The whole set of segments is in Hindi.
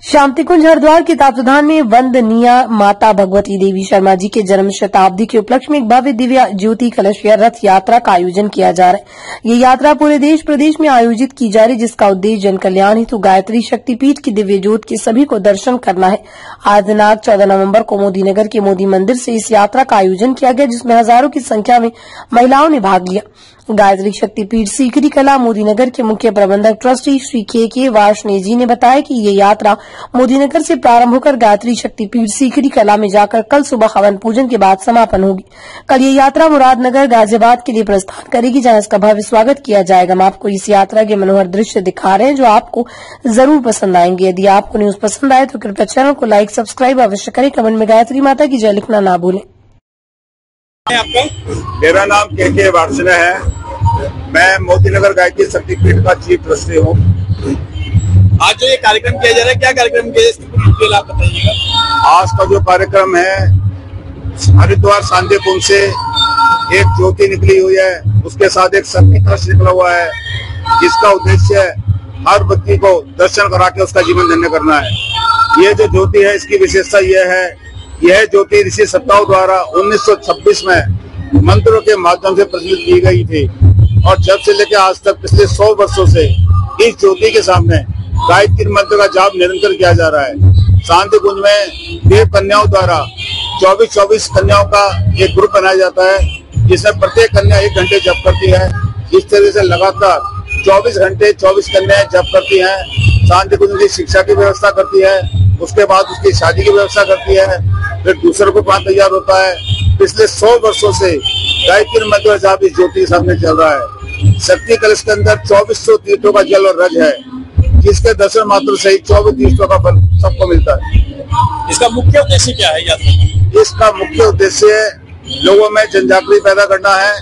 शांतिकुंज हरिद्वार के तत्वावधान में वंदनीय माता भगवती देवी शर्मा जी के जन्म शताब्दी के उपलक्ष्य में एक भव्य दिव्य ज्योति कलश रथ यात्रा का आयोजन किया जा रहा है। ये यात्रा पूरे देश प्रदेश में आयोजित की जा रही, जिसका उद्देश्य जन कल्याण हेतु गायत्री शक्तिपीठ की दिव्य ज्योत के सभी को दर्शन करना है। आज दिनांक 14 नवम्बर को मोदी नगर के मोदी मंदिर से इस यात्रा का आयोजन किया गया, जिसमें हजारों की संख्या में महिलाओं ने भाग लिया। गायत्री शक्तिपीठ सीकरी कला मोदी नगर के मुख्य प्रबंधक ट्रस्टी श्री के वार्ष्णेय जी ने बताया कि ये यात्रा मोदी नगर से प्रारंभ होकर गायत्री शक्तिपीठ सीकरी कला में जाकर कल सुबह हवन पूजन के बाद समापन होगी। कल ये यात्रा मुरादनगर गाजियाबाद के लिए प्रस्थान करेगी, जहां इसका भव्य स्वागत किया जाएगा। हम आपको इस यात्रा के मनोहर दृश्य दिखा रहे हैं, जो आपको जरूर पसंद आएंगे। यदि आपको न्यूज पसंद आए तो कृपया चैनल को लाइक सब्सक्राइब अवश्य करें। कमेंट में गायत्री माता की जय लिखना ना भूलें। मेरा नाम के वार्ष्णेय है। मैं मोदी नगर गायत्री शक्तिपीठ का चीफ ट्रस्टी हूँ। आज जो ये कार्यक्रम किया जा रहा है, क्या कार्यक्रम किया इसकी पूरी डिटेल आप बताइएगा। आज का जो कार्यक्रम है, हरिद्वार शांतिकुंज से एक ज्योति निकली हुई है, उसके साथ एक शक्ति कलश निकला हुआ है, जिसका उद्देश्य हर व्यक्ति को दर्शन करा के उसका जीवन धन्य करना है। ये जो ज्योति है, इसकी विशेषता यह है, यह ज्योति ऋषि सत्ताओं द्वारा 1926 में मंत्रों के माध्यम से प्रचलित की गई थी, और जब से लेकर आज तक पिछले 100 वर्षों से इस ज्योति के सामने गायत्री मंत्र का जाप निरंतर किया जा रहा है। शांतिकुंज में देव कन्याओं द्वारा 24 कन्याओं का एक ग्रुप बनाया जाता है, जिसमें प्रत्येक कन्या 1 घंटे जप करती है। इस तरह से लगातार 24 घंटे 24 कन्याएं जप करती हैं। शांतिकुंज की शिक्षा की व्यवस्था करती है, उसके बाद उसकी शादी की व्यवस्था करती है, फिर दूसरे को वहां तैयार होता है। पिछले 100 वर्षों से गायत्री मंत्र का जाप इस ज्योति के सामने चल रहा है। शक्ति कलश के अंदर 2400 तीर्थों का जल और रज है, जिसके दर्शन मात्र से ही 24 तीर्थों का फल सबको मिलता है। इसका मुख्य उद्देश्य क्या है यात्रा? इसका मुख्य उद्देश्य लोगों में जनजागृति पैदा करना है,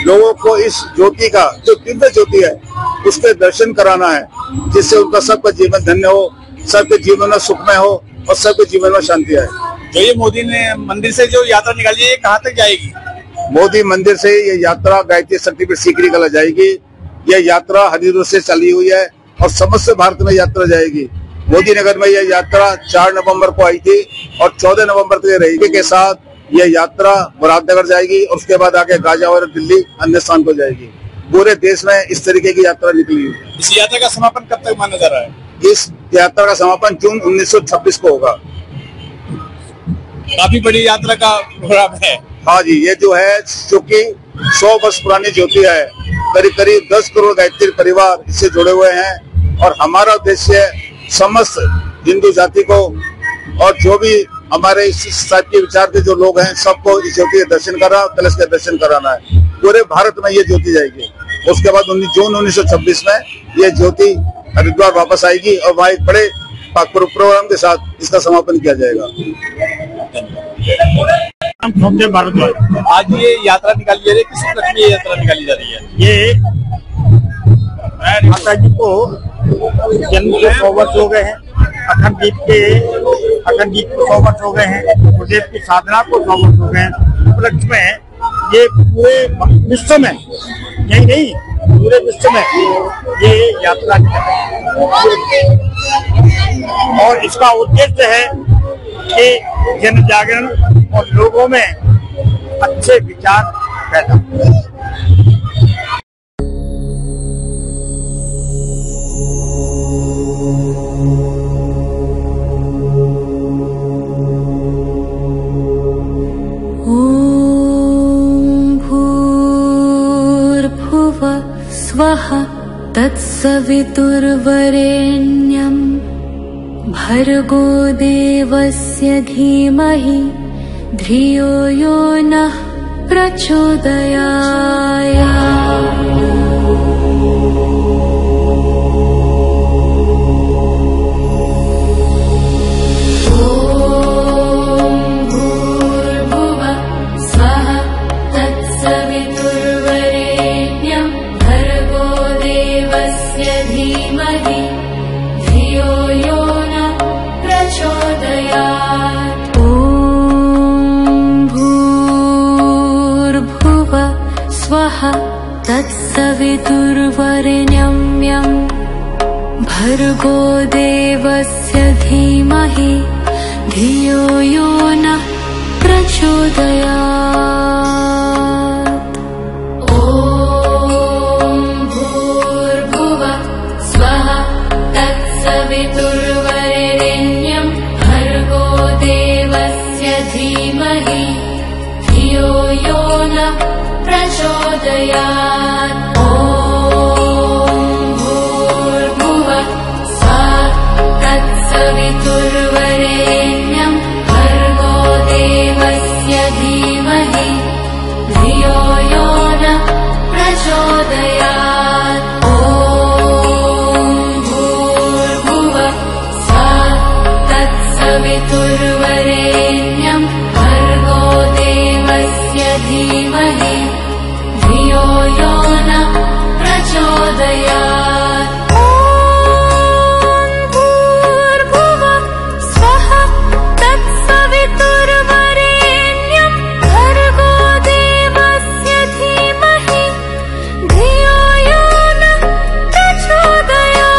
लोगों को इस ज्योति का जो दिव्य ज्योति है उसके दर्शन कराना है, जिससे उनका सबका जीवन धन्य हो, सबके जीवन में सुखमय हो और सबके जीवन में शांति आए। जो ये मोदी ने मंदिर से जो यात्रा निकाली है, ये कहाँ तक जाएगी? मोदी मंदिर से ये यात्रा गायत्री शक्तिपीठ सीकरी कला जाएगी। यह यात्रा हरिद्वार से चली हुई है और समस्त भारत में यात्रा जाएगी। मोदी नगर में यह यात्रा 4 नवंबर को आई थी और 14 नवंबर तक रहेगी। के साथ यह यात्रा मुरादनगर जाएगी और उसके बाद आगे गाजियाबाद, दिल्ली, अन्य स्थान को जाएगी। पूरे देश में इस तरीके की यात्रा निकली है। इस यात्रा का समापन कब तक माना जा रहा है? इस यात्रा का समापन जून 1926 को होगा। काफी बड़ी यात्रा का प्रोग्राम है। हाँ जी, ये जो है, चूँकि 100 वर्ष पुरानी ज्योति है, करीब करीब 10 करोड़ गायत्री परिवार इससे जुड़े हुए हैं, और हमारा उद्देश्य समस्त हिंदू जाति को और जो भी हमारे इस टाइप के विचार के जो लोग हैं, सबको इस ज्योति के दर्शन करा, कलश के दर्शन कराना है। पूरे भारत में ये ज्योति जाएगी। उसके बाद जून 1926 में ये ज्योति हरिद्वार वापस आएगी और वहाँ एक बड़े प्रोग्राम के साथ इसका समापन किया जाएगा। आज ये यात्रा निकाली जा रही है, किस उपलक्ष्य में ये यात्रा निकाली जा रही है? ये माता जी को जन्म के 100 वर्ष हो गए हैं, अखंड गीत को 100 वर्ष हो गए हैं, गुरुदेव की साधना को 100 वर्ष हो गए हैं। उपलक्ष्य में ये पूरे विश्व में, यही नहीं पूरे विश्व में ये यात्रा और इसका उद्देश्य है कि जन जागरण और लोगों में अच्छे विचार पैदा हो। स्वः तत्सवितुर्वरेण्यं भर्गो देवस्य धीमहि धियो यो नः प्रचोदयात्। तत्सवितुर्वरेण्यं भर्गो देवस्य धीमहि धियो यो नः प्रचोदयात्। ॐ भूर्भुवः स्वः तत्सवितुर्वरेण्यं भर्गो देवस्य धीमहि धियो यो नः प्रचोदयात्। सवितुर्वरेण्यं भर्गो देवस्य धीमहि धियो यो नः प्रचोदयात्। ॐ भूर्भुवः स्वः तत्सवितुर्वरेण्यं भर्गो देवस्य धीमहि धियो यो नः प्रचोदयात्।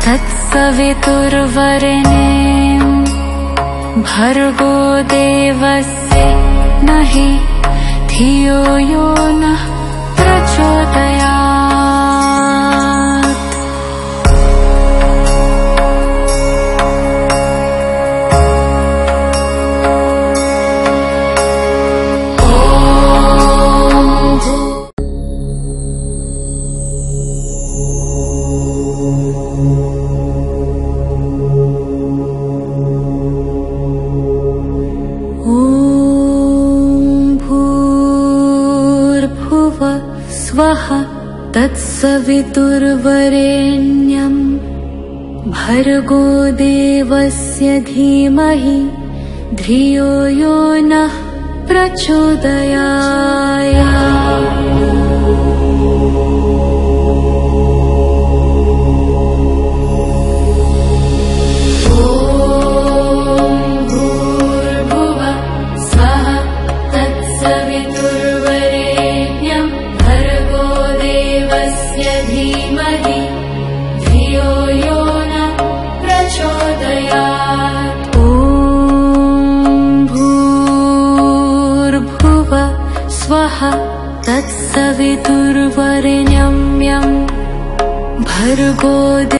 तत्सवितुर्वरेण्यं भर्गो देवस्य नहि धियो यो नः प्रचोदयात्। स्वः तत्सवितुर्वरेण्यं भर्गो देवस्य धीमहि धियो यो नः प्रचोदयात्। तत्सवितुर्वरेण्यं भर्गो